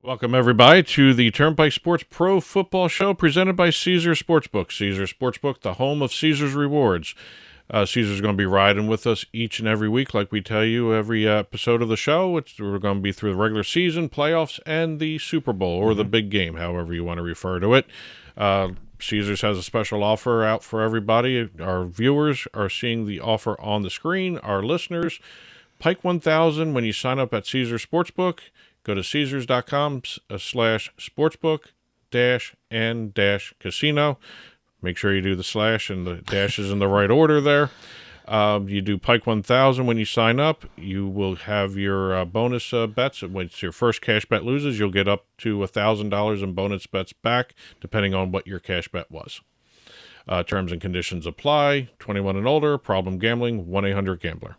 Welcome, everybody, to the Turnpike Sports Pro Football Show presented by Caesars Sportsbook. Caesars Sportsbook, the home of Caesars Rewards. Caesars going to be riding with us each and every week, like we tell you every episode of the show. We're going to be through the regular season, playoffs, and the Super Bowl, or the big game, however you want to refer to it. Caesars has a special offer out for everybody. Our viewers are seeing the offer on the screen. Our listeners, Pike 1000 when you sign up at Caesars Sportsbook. Go to Caesars.com/sportsbook-and-casino. Make sure you do the slash and the dashes in the right order there. You do Pike 1000 when you sign up. You will have your bonus bets. When your first cash bet loses, you'll get up to $1,000 in bonus bets back, depending on what your cash bet was. Terms and conditions apply. 21 and older. Problem gambling. 1-800-GAMBLER.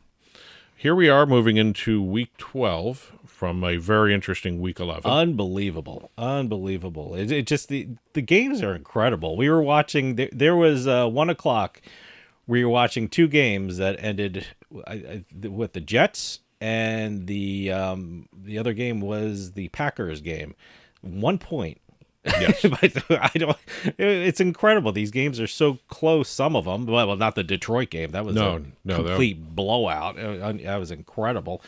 Here we are moving into Week 12 from a very interesting Week 11. Unbelievable. It just the games are incredible. We were watching. There was 1 o'clock. We were watching two games that ended with the Jets, and the other game was the Packers game. 1 point. Yes. It's incredible. These games are so close. Some of them. Well, not the Detroit game. That was a complete blowout. That was incredible.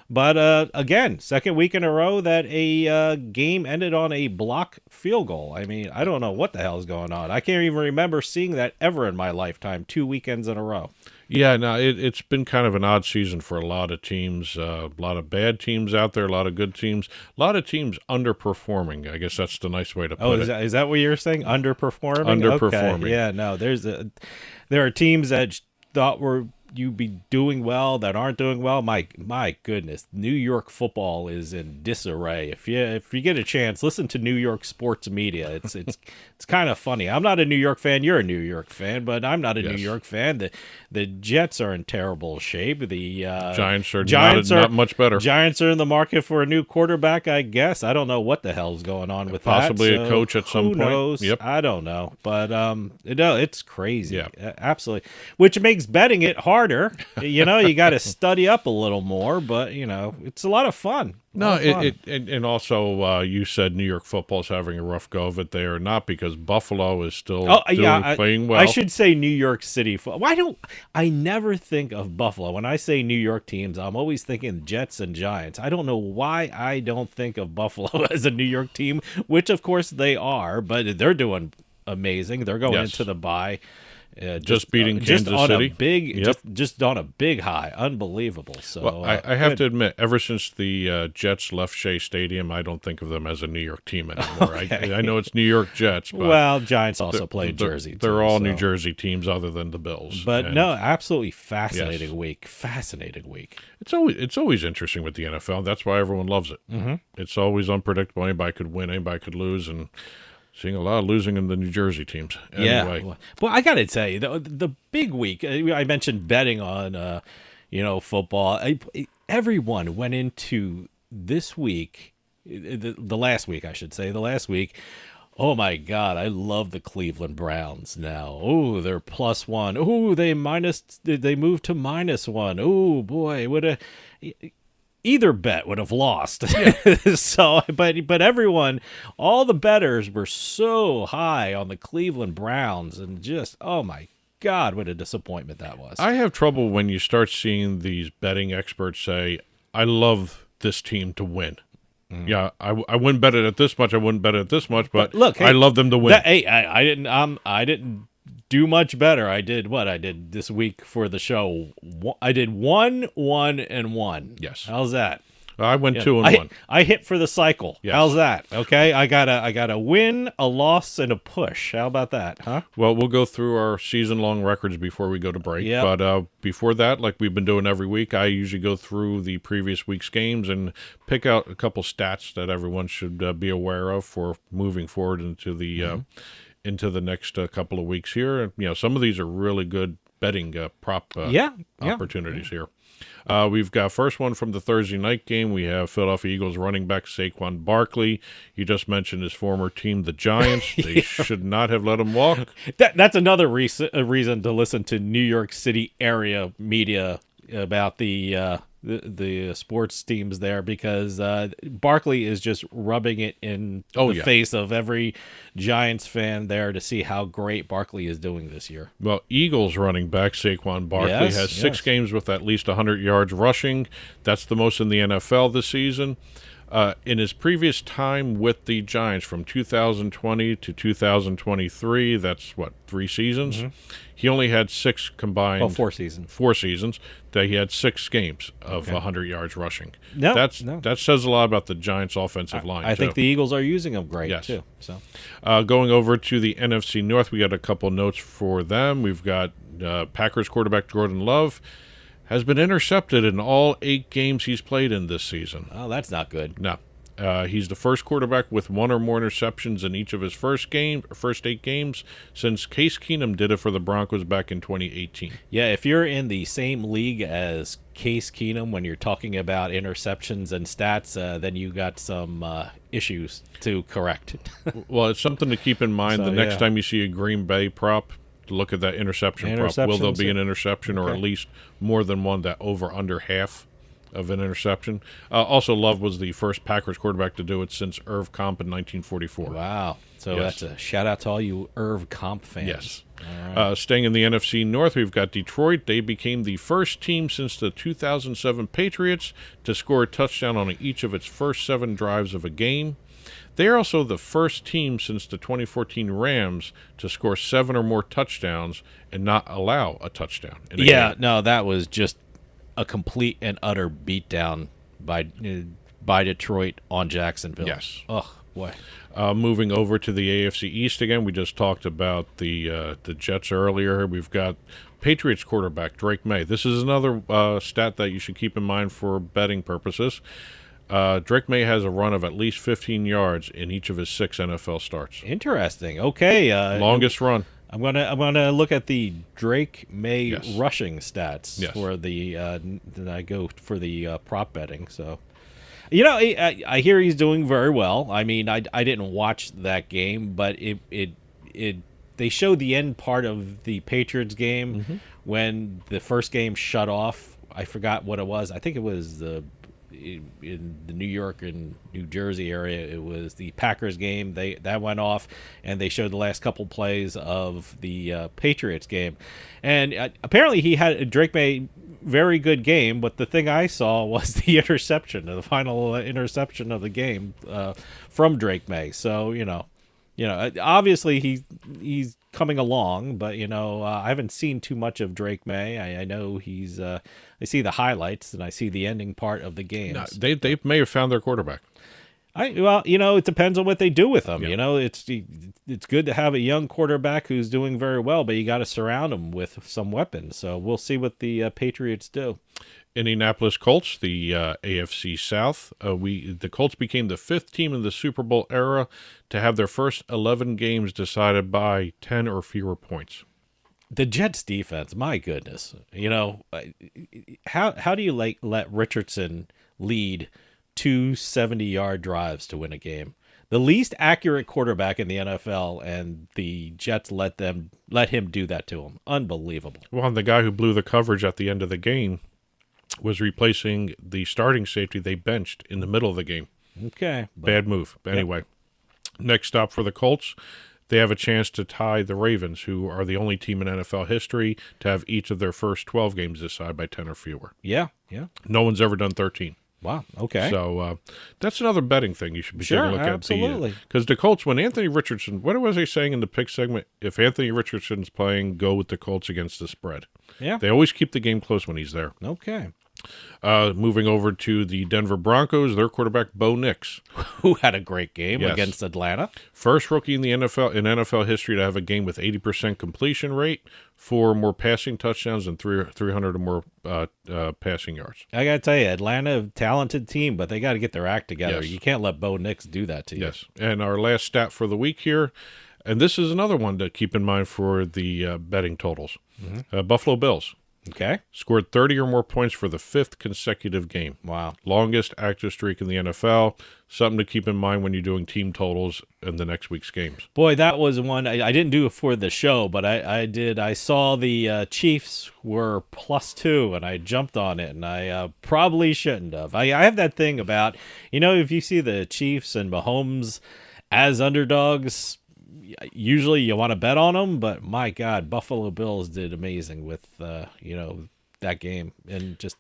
But again, second week in a row that a game ended on a block field goal. I mean, I don't know what the hell is going on. I can't even remember seeing that ever in my lifetime. 2 weekends in a row. Yeah, no, it's been kind of an odd season for a lot of teams. A lot of bad teams out there, a lot of good teams, a lot of teams underperforming. I guess that's the nice way to put it. Is that what you're saying? Underperforming? Underperforming. Okay. Yeah, no, there are teams that thought you'd be doing well that aren't doing well. My goodness, New York football is in disarray. If you get a chance, listen to New York sports media. It's kind of funny. I'm not a New York fan. You're a New York fan, but I'm not a New York fan. The Jets are in terrible shape. The Giants are not much better. Giants are in the market for a new quarterback, I guess. I don't know what the hell's going on with possibly that. A coach at some point. Who knows? Yep. I don't know, but it's crazy. Yeah. Absolutely. Which makes betting it harder. You got to study up a little more, but it's a lot of fun. And also you said New York football's having a rough go of it. They are not, because Buffalo is still playing well. I should say New York City. I never think of Buffalo when I say New York teams? I'm always thinking Jets and Giants. I don't know why I don't think of Buffalo as a New York team, which of course they are, but they're doing amazing. They're going into the bye. Just beating Kansas City. Just on a big high. Unbelievable. So I have to admit, ever since the Jets left Shea Stadium, I don't think of them as a New York team anymore. Okay. I know it's New York Jets, but Giants also play Jersey. They're all New Jersey teams other than the Bills. But absolutely fascinating week. Fascinating week. It's always interesting with the NFL. That's why everyone loves it. Mm-hmm. It's always unpredictable. Anybody could win, anybody could lose, and seeing a lot of losing in the New Jersey teams. Anyway. Yeah. Well, I got to tell you, the big week, I mentioned betting on, football. Everyone went into this week, the last week, I should say, oh, my God, I love the Cleveland Browns now. Oh, they're +1. Oh, they moved to -1. Oh, boy, either bet would have lost. So, but everyone, all the bettors were so high on the Cleveland Browns, and just, oh my God, what a disappointment that was. I have trouble when you start seeing these betting experts say, I love this team to win. Mm. Yeah, I wouldn't bet it at this much. I wouldn't bet it at this much, but look, I love them to win. I didn't do much better. I did this week for the show. I did 1, 1, and 1. Yes. How's that? I went 2 and 1. I hit for the cycle. Yes. How's that? Okay. I got a win, a loss, and a push. How about that? Huh? Well, we'll go through our season-long records before we go to break. Yep. But before that, like we've been doing every week, I usually go through the previous week's games and pick out a couple stats that everyone should be aware of for moving forward into the into the next couple of weeks here. Some of these are really good betting prop opportunities here. We've got first one from the Thursday night game. We have Philadelphia Eagles running back Saquon Barkley. You just mentioned his former team, the Giants. They should not have let him walk. That's another reason to listen to New York City area media about the the sports teams there, because Barkley is just rubbing it in the face of every Giants fan there to see how great Barkley is doing this year. Well, Eagles running back Saquon Barkley has 6 games with at least 100 yards rushing. That's the most in the NFL this season. In his previous time with the Giants from 2020 to 2023, that's 3 seasons? Mm-hmm. He only had 6 combined. Well, 4 seasons. 4 seasons. That he had 6 games of 100 yards rushing. That says a lot about the Giants' offensive line. I think the Eagles are using them great, too. So, going over to the NFC North, we got a couple notes for them. We've got Packers quarterback Jordan Love has been intercepted in all 8 games he's played in this season. Oh, that's not good. No. He's the first quarterback with 1 or more interceptions in each of his first 8 games since Case Keenum did it for the Broncos back in 2018. Yeah, if you're in the same league as Case Keenum when you're talking about interceptions and stats, then you got some issues to correct. Well, it's something to keep in mind the next time you see a Green Bay prop. Look at that interception prop. Will there be an interception or at least more than one, that over under half of an interception? Also, Love was the first Packers quarterback to do it since Irv Comp in 1944. Wow. So that's a shout out to all you Irv Comp fans. Yes. All right. Staying in the NFC North, we've got Detroit. They became the first team since the 2007 Patriots to score a touchdown on each of its first 7 drives of a game. They are also the first team since the 2014 Rams to score 7 or more touchdowns and not allow a touchdown in a game. No, that was just a complete and utter beatdown by Detroit on Jacksonville. Yes. Oh, boy. Moving over to the AFC East again, we just talked about the Jets earlier. We've got Patriots quarterback Drake May. This is another stat that you should keep in mind for betting purposes. Drake May has a run of at least 15 yards in each of his 6 NFL starts. Interesting. Okay. Longest run. I'm gonna look at the Drake May rushing stats for the. Then I go for the prop betting. So, I hear he's doing very well. I mean, I didn't watch that game, but they showed the end part of the Patriots game when the first game shut off. I forgot what it was. I think it was in the New York and New Jersey area. It was the Packers game. That went off, and they showed the last couple plays of the Patriots game. And apparently he had Drake May very good game, but the thing I saw was the interception, the final interception of the game from Drake May. So obviously he's coming along, but I haven't seen too much of Drake May. I know he's I see the highlights and I see the ending part of the game. No, they may have found their quarterback. It depends on what they do with him. It's good to have a young quarterback who's doing very well, but you got to surround him with some weapons. So we'll see what the Patriots do. Indianapolis Colts, the AFC South. The Colts became the 5th team in the Super Bowl era to have their first 11 games decided by 10 or fewer points. The Jets defense, my goodness. How do you let Richardson lead 2 70-yard drives to win a game? The least accurate quarterback in the NFL, and the Jets let him do that to him. Unbelievable. Well, and the guy who blew the coverage at the end of the game was replacing the starting safety they benched in the middle of the game. Okay. Bad move. Anyway, next stop for the Colts. They have a chance to tie the Ravens, who are the only team in NFL history to have each of their first 12 games decided by 10 or fewer. Yeah. No one's ever done 13. Wow, okay. So that's another betting thing you should be taking a look absolutely. at. Because the Colts, when Anthony Richardson, what was he saying in the pick segment? If Anthony Richardson's playing, go with the Colts against the spread. Yeah. They always keep the game close when he's there. Okay. Moving over to the Denver Broncos, their quarterback Bo Nix, who had a great game against Atlanta. First rookie in the NFL history to have a game with 80% completion rate, 4 more passing touchdowns, and 300 or more passing yards. I gotta tell you, Atlanta, talented team, but they got to get their act together. Yes. You can't let Bo Nix do that to you. Yes. And our last stat for the week here, and this is another one to keep in mind for the betting totals. Buffalo Bills. Okay. Scored 30 or more points for the 5th consecutive game. Wow. Longest active streak in the NFL. Something to keep in mind when you're doing team totals in the next week's games. Boy, that was one I didn't do it for the show, but I did. I saw the Chiefs were +2, and I jumped on it, and I probably shouldn't have. I have that thing about, if you see the Chiefs and Mahomes as underdogs, usually you want to bet on them, but my God, Buffalo Bills did amazing with, that game, and just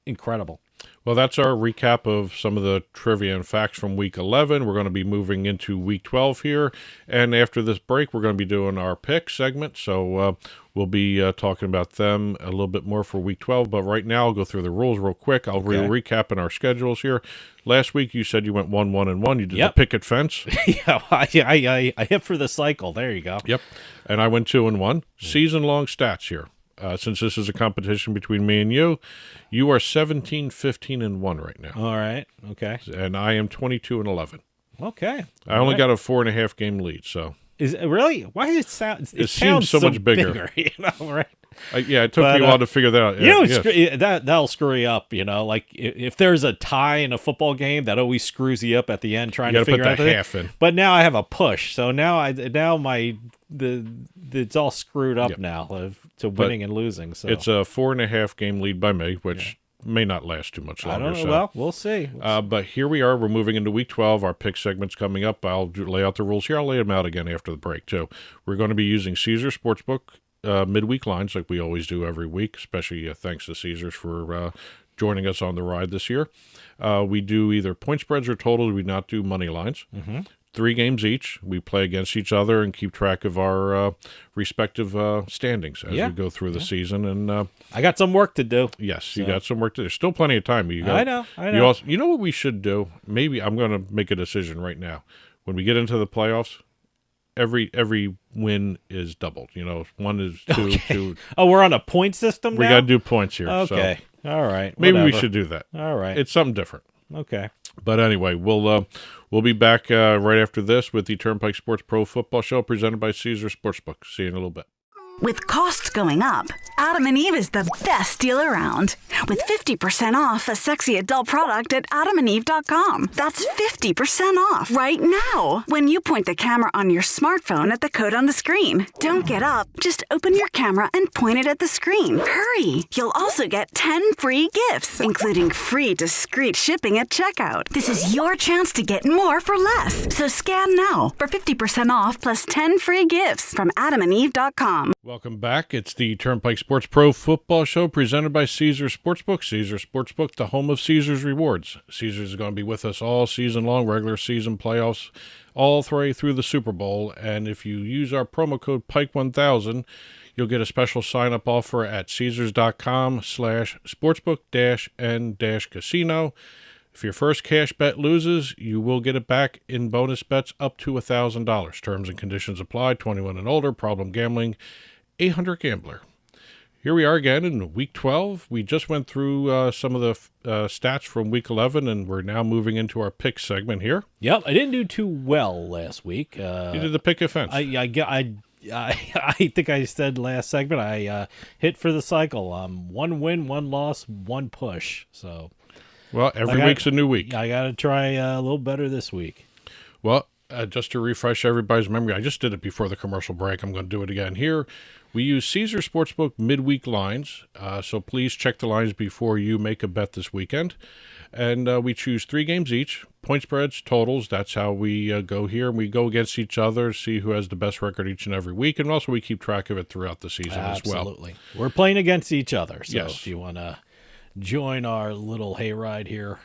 incredible. Well, that's our recap of some of the trivia and facts from Week 11. We're going to be moving into Week 12 here, and after this break, we're going to be doing our pick segment, so we'll be talking about them a little bit more for Week 12, but right now I'll go through the rules real quick. I'll recap in our schedules here. Last week, you said you went 1-1-1. You did the picket fence. Yeah, I hit for the cycle. There you go. Yep, and I went 2-1. Season-long stats here. Since this is a competition between me and you are 17-15-1 right now. All right. Okay. And I am 22-11. Okay. I only got a 4.5 game lead. So is it really? Why does it sound? It seems so much bigger. Right? It took me a while to figure that out. That'll screw you up. Like if there's a tie in a football game, that always screws you up at the end trying to figure out that half in. But now I have a push, so now it's all screwed up now to winning and losing. So it's a 4.5 game lead by me, which may not last too much longer. I don't know. Well, we'll see. But here we are. We're moving into Week 12. Our pick segment's coming up. I'll lay out the rules here. I'll lay them out again after the break, too. We're going to be using Caesars Sportsbook midweek lines like we always do every week, especially thanks to Caesars for joining us on the ride this year. We do either point spreads or totals. We not do money lines. Mm-hmm. 3 games each. We play against each other and keep track of our respective standings as we go through the season. And I got some work to do. Yes, you got some work to do. There's still plenty of time. I know. You know what we should do? Maybe I'm going to make a decision right now. When we get into the playoffs, every win is doubled. One is 2, 2. Oh, we're on a point system now? We got to do points here. Okay. So all right. Maybe we should do that. All right. It's something different. Okay. But anyway, we'll be back right after this with the Turnpike Sports Pro Football Show presented by Caesars Sportsbook. See you in a little bit. With costs going up, Adam and Eve is the best deal around. With 50% off a sexy adult product at adamandeve.com. That's 50% off right now when you point the camera on your smartphone at the code on the screen. Don't get up. Just open your camera and point it at the screen. Hurry! You'll also get 10 free gifts, including free discreet shipping at checkout. This is your chance to get more for less. So scan now for 50% off plus 10 free gifts from adamandeve.com. Welcome back. It's the Turnpike Sports Pro Football Show presented by Caesars Sportsbook. Caesars Sportsbook, the home of Caesars Rewards. Caesars is going to be with us all season long, regular season, playoffs, all the way through the Super Bowl. And if you use our promo code PIKE1000, you'll get a special sign-up offer at Caesars.com/sportsbook-n-casino. If your first cash bet loses, you will get it back in bonus bets up to $1,000. Terms and conditions apply. 21 and older. Problem gambling. 800-GAMBLER. Here we are again in Week 12. We just went through some of the stats from Week 11, and we're now moving into our pick segment here. Yep, I didn't do too well last week. You did the pick offense. I think I said last segment I hit for the cycle. 1 win, 1 loss, 1 push. So, well, every week's a new week. I got to try a little better this week. Well, just to refresh everybody's memory, I just did it before the commercial break. I'm going to do it again here. We use Caesars Sportsbook midweek lines, so please check the lines before you make a bet this weekend. And we choose 3 games each, point spreads, totals. That's how we go here. And we go against each other, see who has the best record each and every week. And also we keep track of it throughout the season as well. Absolutely. We're playing against each other. So yes. If you want to join our little hayride here,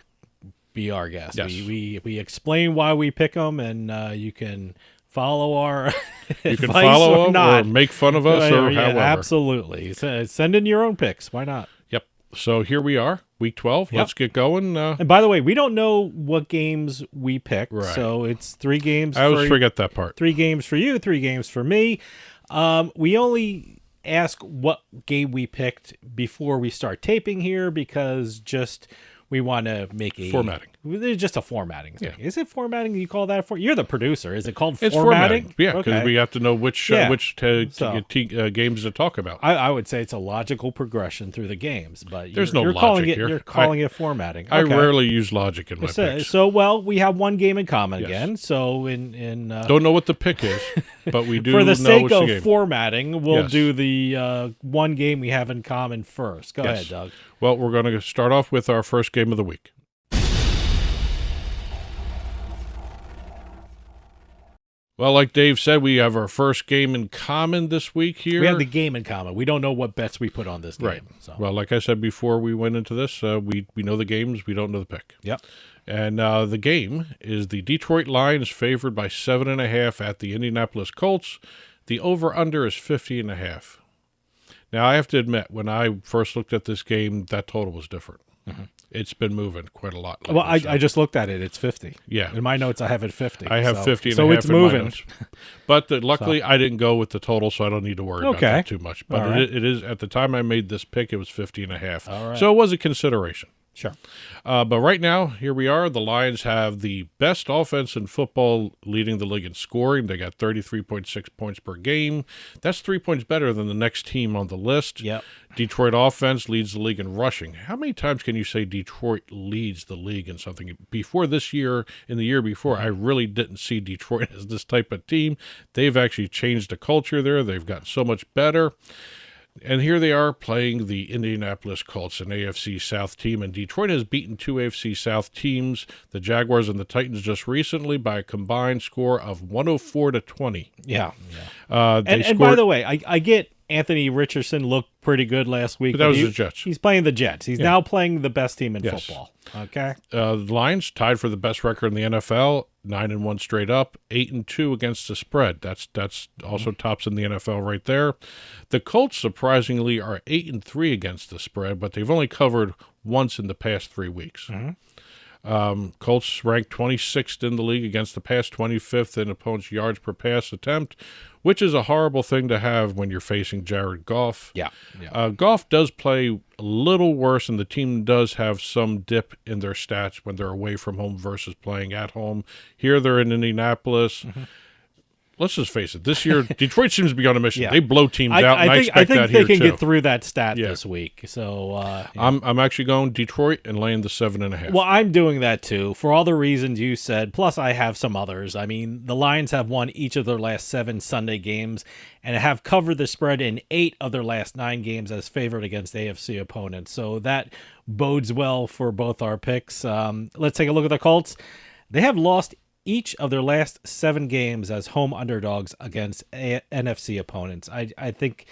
be our guest. Yes. We explain why we pick them, and you can follow our you can follow or them or make fun of us or however. Absolutely. Send in your own picks. Why not? Yep. So here we are, Week 12. Yep. Let's get going. And by the way, we don't know what games we pick. Right. So it's 3 games. I always forget that part. 3 games for you, 3 games for me. We only ask what game we picked before we start taping here because we want to make a formatting. It's just a formatting thing. Yeah. Is it formatting? You call that You're the producer. Is it called It's formatting? Yeah, because we have to know which games to talk about. I would say it's a logical progression through the games, but There's no you're logic calling it, here. You're calling it formatting. Okay. I rarely use logic in my picks. So, well, we have one game in common again. So don't know what the pick is, but we do for the know sake which of game. formatting, we'll do the one game we have in common first. Go ahead, Doug. Well, we're going to start off with our first game of the week. Well, like Dave said, we have our first game in common this week here. We have the game in common. We don't know what bets we put on this game. Right. So. Well, like I said before we went into this, we know the games. We don't know the pick. Yep. And the game is the Detroit Lions favored by 7.5 at the Indianapolis Colts. The over-under is 50.5. Now, I have to admit, when I first looked at this game, that total was different. Mm-hmm. It's been moving quite a lot lately. Well, I just looked at it. It's 50. Yeah. In my notes, I have it 50. I have 50 and so a half it's in my moving. notes. But luckily, I didn't go with the total, so I don't need to worry about that too much. But it is, at the time I made this pick, it was 50.5. All right. So it was a consideration. Sure. But right now, here we are. The Lions have the best offense in football, leading the league in scoring. They got 33.6 points per game. That's 3 points better than the next team on the list. Yep. Detroit offense leads the league in rushing. How many times can you say Detroit leads the league in something? Before this year, in the year before, I really didn't see Detroit as this type of team. They've actually changed the culture there. They've gotten so much better. And here they are playing the Indianapolis Colts, an AFC South team. And Detroit has beaten two AFC South teams, the Jaguars and the Titans, just recently by a combined score of 104-20. Yeah. And by the way, I get Anthony Richardson looked pretty good last week. But that was the Jets. He's playing the Jets. He's now playing the best team in football. Okay. The Lions tied for the best record in the NFL, 9-1 straight up, 8-2 against the spread. That's also tops in the NFL right there. The Colts surprisingly are 8-3 against the spread, but they've only covered once in the past 3 weeks. Colts ranked 26th in the league against the pass, 25th in opponents' yards per pass attempt, which is a horrible thing to have when you're facing Jared Goff. Yeah. Goff does play a little worse, and the team does have some dip in their stats when they're away from home versus playing at home. Here they're in Indianapolis. Let's just face it. This year, Detroit seems to be on a mission. Yeah. They blow teams out, and I expect that here, too. I think they can get through that stat this week. So I'm actually going Detroit and laying the 7.5. Well, I'm doing that, too, for all the reasons you said. Plus, I have some others. I mean, the Lions have won each of their last 7 Sunday games and have covered the spread in 8 of their last 9 games as favored against AFC opponents. So that bodes well for both our picks. Let's take a look at the Colts. They have lost each of their last 7 games as home underdogs against NFC opponents. I think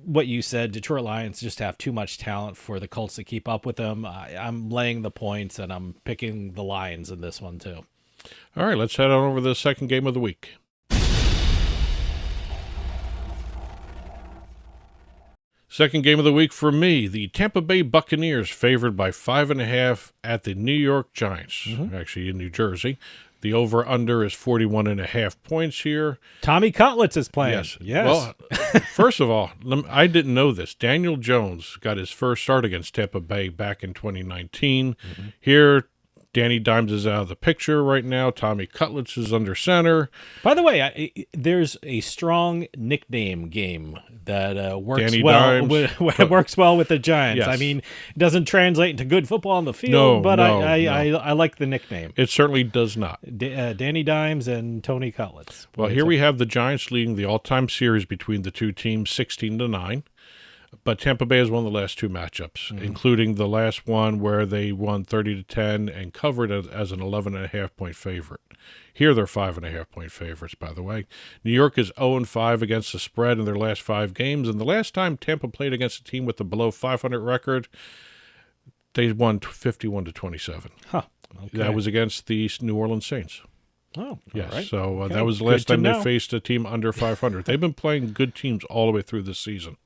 what you said, Detroit Lions just have too much talent for the Colts to keep up with them. I'm laying the points, and I'm picking the Lions in this one, too. All right, let's head on over to the second game of the week. Second game of the week for me, the Tampa Bay Buccaneers favored by 5.5 at the New York Giants, actually in New Jersey. The over-under is 41.5 points here. Tommy Cutlets is playing. Yes. Well, first of all, I didn't know this. Daniel Jones got his first start against Tampa Bay back in 2019. Here, Danny Dimes is out of the picture right now. Tommy Cutlets is under center. By the way, there's a strong nickname game that works Danny well Dimes. works well with the Giants. Yes. I mean, it doesn't translate into good football on the field, but I like the nickname. It certainly does not. Danny Dimes and Tony Cutlets. Well, here we have the Giants leading the all-time series between the two teams, 16-9. But Tampa Bay has won the last 2 matchups, including the last one where they won 30-10 and covered as an 11.5-point favorite. Here they're 5.5-point favorites, by the way. New York is 0-5 against the spread in their last 5 games, and the last time Tampa played against a team with a below 500 record, they won 51-27. Okay. That was against the New Orleans Saints. Oh, yes. Right. So that was the last time they faced a team under 500. They've been playing good teams all the way through this season.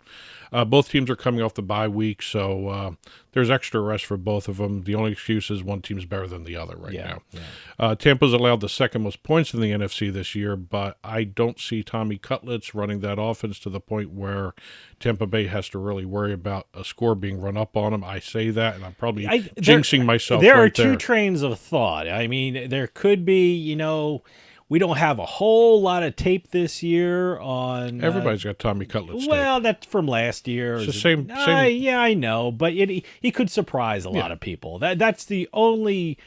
Both teams are coming off the bye week, so there's extra rest for both of them. The only excuse is one team's better than the other now. Yeah. Tampa's allowed the second most points in the NFC this year, but I don't see Tommy Cutlets running that offense to the point where Tampa Bay has to really worry about a score being run up on them. I say that, and I'm probably jinxing myself. There right are two there. trains of thought. I mean, there could be, we don't have a whole lot of tape this year on. Everybody's got Tommy Cutlets. Well, that's from last year. It's the same. Yeah, I know, but he could surprise a lot of people. That's the only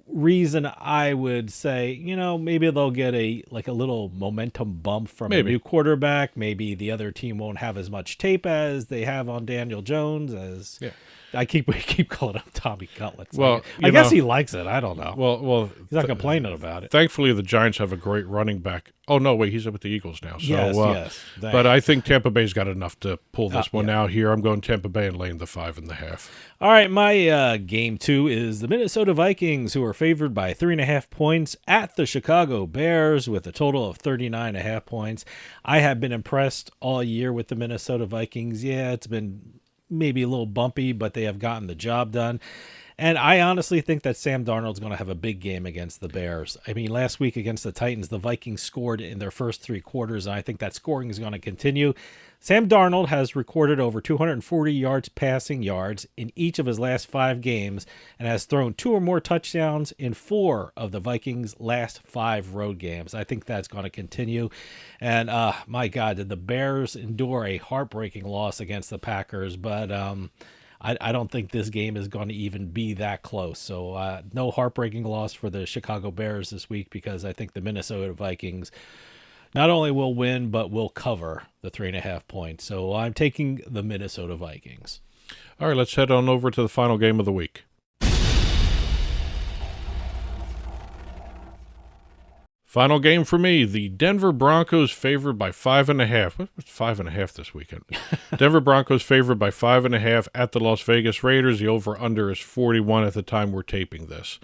reason I would say, maybe they'll get a little momentum bump from a new quarterback. Maybe the other team won't have as much tape as they have on Daniel Jones as. Yeah. I keep calling him Tommy Cutlets. Well, I guess he likes it. I don't know. Well, he's not complaining about it. Thankfully, the Giants have a great running back. Oh no, wait, he's up with the Eagles now. So, yes. But I think Tampa Bay's got enough to pull this one out here. I'm going Tampa Bay and laying the 5.5. All right, my game 2 is the Minnesota Vikings, who are favored by 3.5 points at the Chicago Bears with a total of 39.5 points. I have been impressed all year with the Minnesota Vikings. Yeah, it's been maybe a little bumpy, but they have gotten the job done. And I honestly think that Sam Darnold's going to have a big game against the Bears. I mean, last week against the Titans, the Vikings scored in their first 3 quarters, and I think that scoring is going to continue. Sam Darnold has recorded over 240 passing yards in each of his last 5 games and has thrown 2 or more touchdowns in 4 of the Vikings' last 5 road games. I think that's going to continue. And my God, did the Bears endure a heartbreaking loss against the Packers, but I don't think this game is going to even be that close. So no heartbreaking loss for the Chicago Bears this week, because I think the Minnesota Vikings not only will win, but will cover the 3.5 points. So I'm taking the Minnesota Vikings. All right, let's head on over to the final game of the week. Final game for me, the Denver Broncos favored by 5.5. What's 5.5 this weekend? Denver Broncos favored by 5.5 at the Las Vegas Raiders. The over-under is 41 at the time we're taping this.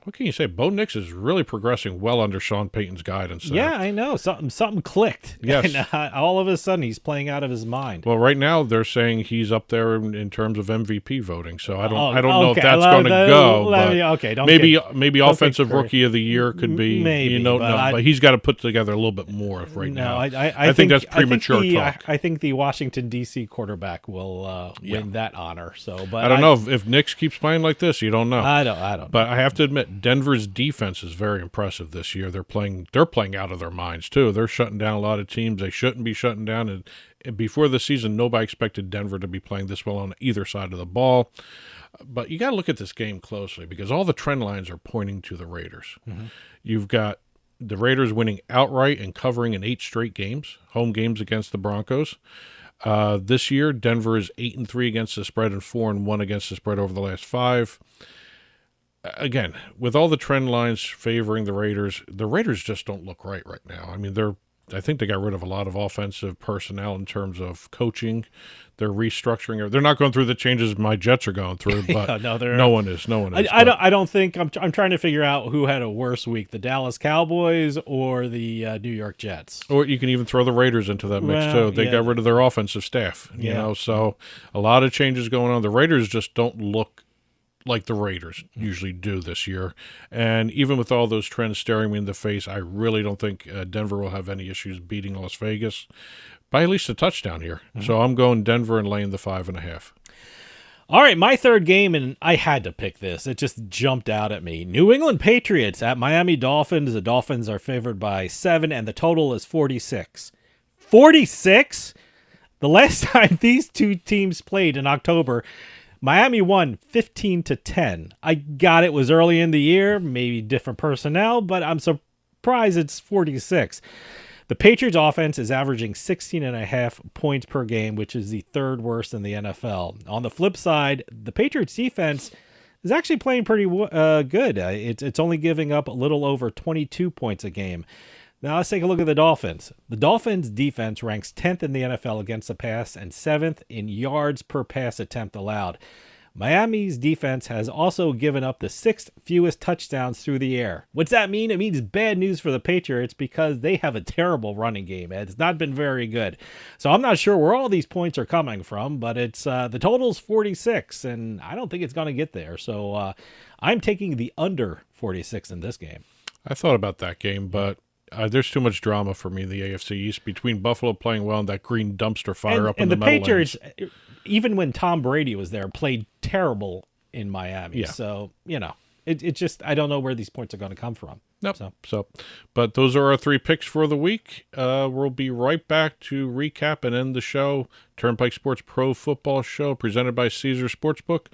What can you say? Bo Nix is really progressing well under Sean Payton's guidance. Yeah, I know. Something clicked. Yes. And all of a sudden, he's playing out of his mind. Well, right now, they're saying he's up there in terms of MVP voting. So I don't know if that's going to go. Maybe Offensive Rookie of the Year could be. Maybe, but he's got to put together a little bit more right now. I think that's premature talk. I think the Washington, D.C. quarterback will win that honor. So, but I don't know if Nix keeps playing like this. You don't know. I don't. But I have to admit, Denver's defense is very impressive this year. They're playing out of their minds too. They're shutting down a lot of teams they shouldn't be shutting down. And before the season, nobody expected Denver to be playing this well on either side of the ball. But you got to look at this game closely, because all the trend lines are pointing to the Raiders. Mm-hmm. You've got the Raiders winning outright and covering in 8 straight games, home games against the Broncos. This year, Denver is 8-3 against the spread and 4-1 against the spread over the last 5. Again, with all the trend lines favoring the Raiders just don't look right now. I mean, I think they got rid of a lot of offensive personnel in terms of coaching. They're restructuring. They're not going through the changes my Jets are going through, but no one is. I don't think I'm trying to figure out who had a worse week, the Dallas Cowboys or the New York Jets. Or you can even throw the Raiders into that mix too. They got rid of their offensive staff, so a lot of changes going on. The Raiders just don't look like the Raiders usually do this year. And even with all those trends staring me in the face, I really don't think Denver will have any issues beating Las Vegas by at least a touchdown here. Mm-hmm. So I'm going Denver and laying the 5.5. All right, my third game, and I had to pick this. It just jumped out at me. New England Patriots at Miami Dolphins. The Dolphins are favored by 7, and the total is 46. 46? The last time these two teams played in October, Miami won 15-10. I got it was early in the year, maybe different personnel, but I'm surprised it's 46. The Patriots offense is averaging 16.5 points per game, which is the 3rd worst in the NFL. On the flip side, the Patriots defense is actually playing pretty good. It's only giving up a little over 22 points a game. Now let's take a look at the Dolphins. The Dolphins defense ranks 10th in the NFL against the pass and 7th in yards per pass attempt allowed. Miami's defense has also given up the 6th fewest touchdowns through the air. What's that mean? It means bad news for the Patriots because they have a terrible running game. It's not been very good. So I'm not sure where all these points are coming from, but it's the total's 46, and I don't think it's going to get there. So I'm taking the under 46 in this game. I thought about that game, but there's too much drama for me in the AFC East between Buffalo playing well and that green dumpster fire up in the Patriots, even when Tom Brady was there, played terrible in Miami. Yeah. So, it just, I don't know where these points are going to come from. Nope. But those are our 3 picks for the week. We'll be right back to recap and end the show. Turnpike Sports Pro Football Show presented by Caesars Sportsbook.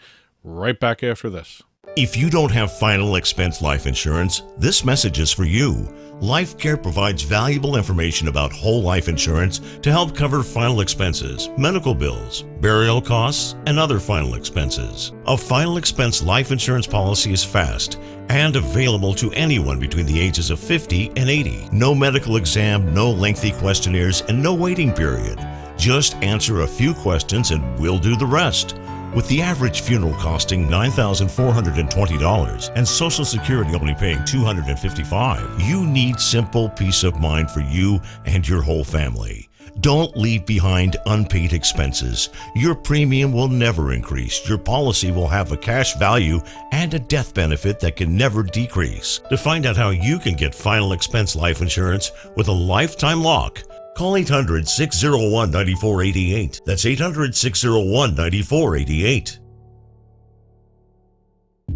Right back after this. If you don't have final expense life insurance, this message is for you. Life Care provides valuable information about whole life insurance to help cover final expenses, medical bills, burial costs, and other final expenses. A final expense life insurance policy is fast and available to anyone between the ages of 50 and 80. No medical exam, no lengthy questionnaires, and no waiting period. Just answer a few questions and we'll do the rest. With the average funeral costing $9,420 and Social Security only paying $255, you need simple peace of mind for you and your whole family. Don't leave behind unpaid expenses. Your premium will never increase. Your policy will have a cash value and a death benefit that can never decrease. To find out how you can get final expense life insurance with a lifetime lock, call 800-601-9488. That's 800-601-9488.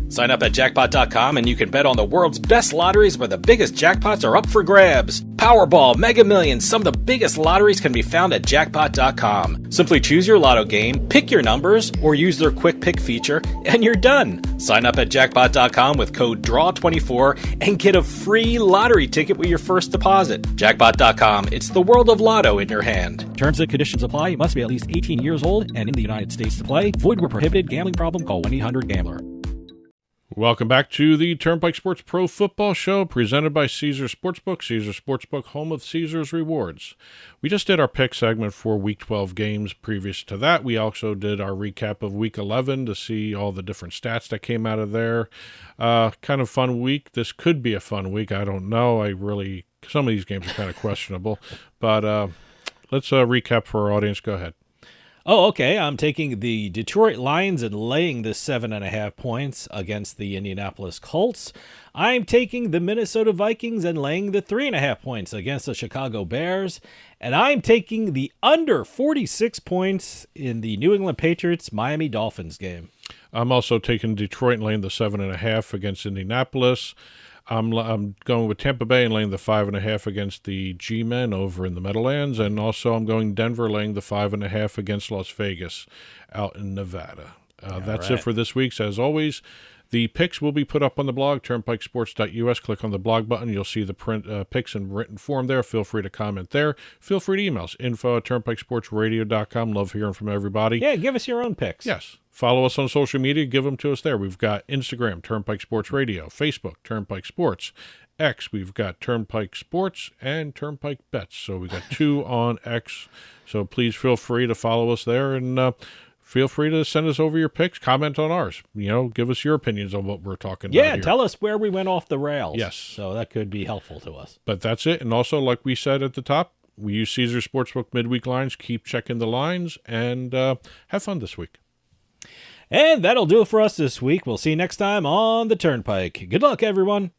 Sign up at jackpot.com and you can bet on the world's best lotteries where the biggest jackpots are up for grabs. Powerball, Mega Millions, some of the biggest lotteries can be found at jackpot.com. Simply choose your lotto game, pick your numbers, or use their quick pick feature, and you're done. Sign up at jackpot.com with code DRAW24 and get a free lottery ticket with your first deposit. Jackpot.com, it's the world of lotto in your hand. Terms and conditions apply. You must be at least 18 years old and in the United States to play. Void where prohibited. Gambling problem? Call 1-800-GAMBLER. Welcome back to the Turnpike Sports Pro Football Show presented by Caesars Sportsbook. Caesars Sportsbook, home of Caesars Rewards. We just did our pick segment for Week 12 games. Previous to that, we also did our recap of Week 11 to see all the different stats that came out of there. Kind of fun week. This could be a fun week. I don't know. Some of these games are kind of questionable. But let's recap for our audience. Go ahead. Oh, okay. I'm taking the Detroit Lions and laying the 7.5 points against the Indianapolis Colts. I'm taking the Minnesota Vikings and laying the 3.5 points against the Chicago Bears. And I'm taking the under 46 points in the New England Patriots Miami Dolphins game. I'm also taking Detroit and laying the 7.5 against Indianapolis. I'm going with Tampa Bay and laying the 5.5 against the G-Men over in the Meadowlands, and also I'm going Denver laying the 5.5 against Las Vegas out in Nevada. That's it for this week's. As always, the picks will be put up on the blog, turnpikesports.us. Click on the blog button. You'll see the print picks in written form there. Feel free to comment there. Feel free to email us, info@turnpikesportsradio.com. Love hearing from everybody. Yeah, give us your own picks. Yes. Follow us on social media. Give them to us there. We've got Instagram, Turnpike Sports Radio, Facebook, Turnpike Sports, X, we've got Turnpike Sports, and Turnpike Bets. So we've got 2 on X. So please feel free to follow us there, and feel free to send us over your picks. Comment on ours. Give us your opinions on what we're talking about here. Yeah, tell us where we went off the rails. Yes. So that could be helpful to us. But that's it. And also, like we said at the top, we use Caesars Sportsbook midweek lines. Keep checking the lines, and have fun this week. And that'll do it for us this week. We'll see you next time on the Turnpike. Good luck, everyone.